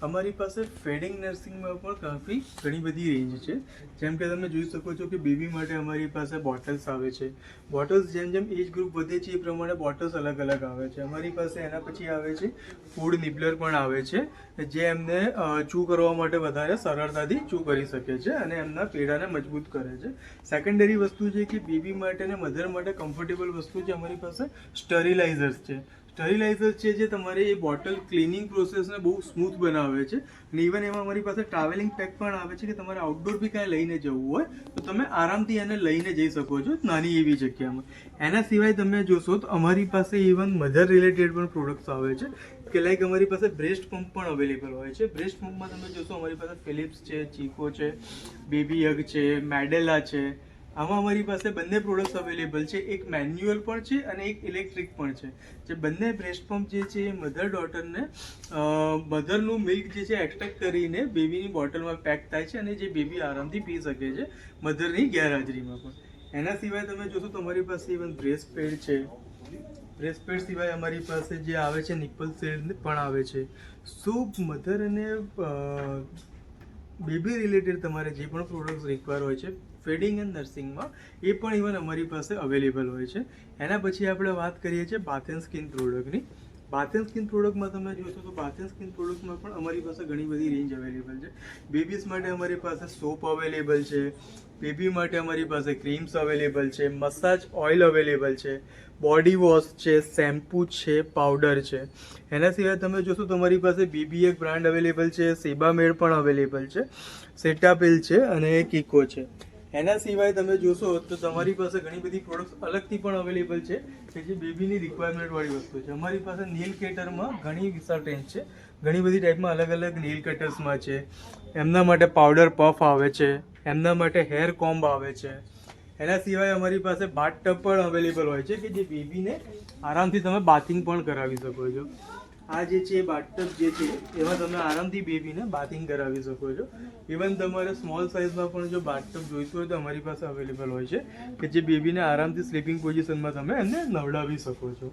અમારી પાસે ફેડિંગ નર્સિંગમાં પણ કાફી ઘણી બધી રેન્જ છે. જેમ કે તમે જોઈ શકો છો કે બેબી માટે અમારી પાસે બોટલ્સ આવે છે. બોટલ્સ જેમ જેમ એજ ગ્રુપ વધે છે એ પ્રમાણે બોટલ્સ અલગ અલગ આવે છે. અમારી પાસે એના પછી આવે છે ફૂડ નિબલર પણ આવે છે, જે એમને ચૂ કરવા માટે વધારે સરળતાથી ચૂ કરી શકે છે અને એમના પેડાને મજબૂત કરે છે. સેકન્ડરી વસ્તુ છે કે બેબી માટે અને મધર માટે કમ્ફર્ટેબલ વસ્તુ છે અમારી પાસે સ્ટરીલાઇઝર્સ છે. સ્ટરીલાઇઝર છે જે તમારે એ બોટલ ક્લિનિંગ પ્રોસેસને બહુ સ્મૂથ બનાવે છે. અને ઇવન એમાં અમારી પાસે ટ્રાવેલિંગ પેક પણ આવે છે કે તમારે આઉટડોર બી કાંઈ લઈને જવું હોય તો તમે આરામથી એને લઈને જઈ શકો છો નાની એવી જગ્યામાં. એના સિવાય તમે જોશો તો અમારી પાસે ઇવન મધર રિલેટેડ પણ પ્રોડક્ટ્સ આવે છે કે લાઈક અમારી પાસે બ્રેસ્ટ પંપ પણ અવેલેબલ હોય છે. બ્રેસ્ટ પંપમાં તમે જોશો અમારી પાસે ફિલિપ્સ છે, ચીકો છે, બેબી હગ છે, મેડેલા છે. આમાં અમારી પાસે બંને પ્રોડક્ટ્સ અવેલેબલ છે. એક મેન્યુઅલ પણ છે અને એક ઇલેક્ટ્રિક પણ છે. જે બંને બ્રેસ્ટ પંપ જે છે એ મધર ડોટરને મધરનું મિલ્ક જે છે એક્સટ્રેક્ટ કરીને બેબીની બોટલમાં પેક થાય છે અને જે બેબી આરામથી પી શકે છે મધરની ગેરહાજરીમાં પણ. એના સિવાય તમે જોશો તો અમારી પાસે ઇવન બ્રેસ્ટ પેડ છે. બ્રેસ્ટ પેડ સિવાય અમારી પાસે જે આવે છે નિપલ સેડ પણ આવે છે. સો મધર અને બેબી રિલેટેડ તમારે જે પણ પ્રોડક્ટ્સ રિક્વાયર હોય છે ફીડિંગ એન્ડ નર્સિંગમાં એ પણ ઇવન અમારી પાસે અવેલેબલ હોય છે. એના પછી આપણે વાત કરીએ છીએ બાથ એન્ડ સ્કિન પ્રોડક્ટની. બાથ એન્ડ સ્કિન પ્રોડક્ટમાં તમે જોશો તો બાથ એન્ડ સ્કિન પ્રોડક્ટમાં પણ અમારી પાસે ઘણી બધી રેન્જ અવેલેબલ છે. બેબીઝ માટે અમારી પાસે સોપ અવેલેબલ છે, બેબી માટે અમારી પાસે ક્રીમ્સ અવેલેબલ છે, મસાજ ઓઇલ અવેલેબલ છે, બોડી વોશ છે, શેમ્પૂ છે, પાવડર છે. એના સિવાય તમે જોશો તો અમારી પાસે બેબી એક બ્રાન્ડ અવેલેબલ છે, સેબામેડ પણ અવેલેબલ છે, સેટાપિલ છે અને કિકો છે. એના સિવાય તમે જોશો તો તમારી પાસે ઘણી બધી પ્રોડક્ટ્સ અલગથી પણ અવેલેબલ છે કે જે બેબીની રિક્વાયરમેન્ટવાળી વસ્તુ છે. અમારી પાસે નેલ કટરમાં ઘણી વિશાળ રેન્જ છે. ઘણી બધી ટાઈપમાં અલગ અલગ નેલ કટર્સમાં છે. એમના માટે પાવડર પફ આવે છે, એમના માટે હેર કોમ્બ આવે છે. એના સિવાય અમારી પાસે બાથ ટબ પણ અવેલેબલ હોય છે કે જે બેબીને આરામથી તમે બાથિંગ પણ કરાવી શકો છો. આ જે છે બાથ ટબ જે છે એમાં તમે આરામથી બેબીને બાથિંગ કરાવી શકો છો. ઇવન તમારે સ્મોલ સાઇઝમાં પણ જો બાથ ટબ જોઈતું હોય તો અમારી પાસે અવેલેબલ હોય છે કે જે બેબીને આરામથી સ્લીપિંગ પોઝિશનમાં તમે એમને નવડાવી શકો છો.